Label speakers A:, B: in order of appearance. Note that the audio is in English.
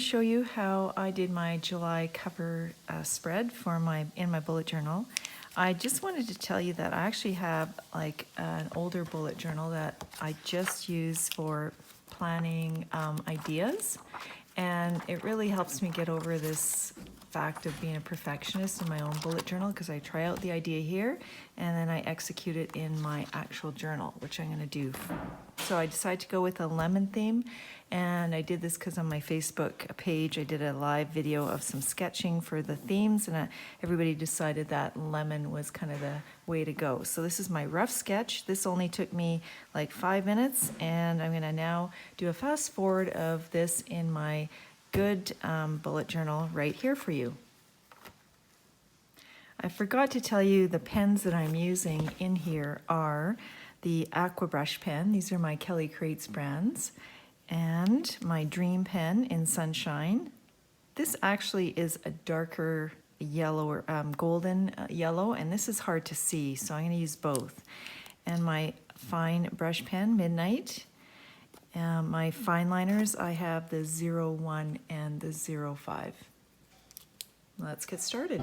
A: show you how I did my July cover spread for in my bullet journal. I just wanted to tell you that I actually have like an older bullet journal that I just use for planning ideas, and it really helps me get over this fact of being a perfectionist in my own bullet journal, because I try out the idea here and then I execute it in my actual journal, which I'm going to do. So I decided to go with a lemon theme, and I did this because on my Facebook page I did a live video of some sketching for the themes, and everybody decided that lemon was kind of the way to go. So this is my rough sketch. This only took me like 5 minutes, and I'm going to now do a fast forward of this in my good bullet journal right here for you. I forgot to tell you the pens that I'm using in here are the Aqua Brush pen. These are my KellyCreates brands, and my Dream pen in Sunshine. This actually is a darker yellow or golden yellow, and this is hard to see, so I'm going to use both. And my fine brush pen, Midnight. My fine liners, I have the 01 and the 05. Let's get started.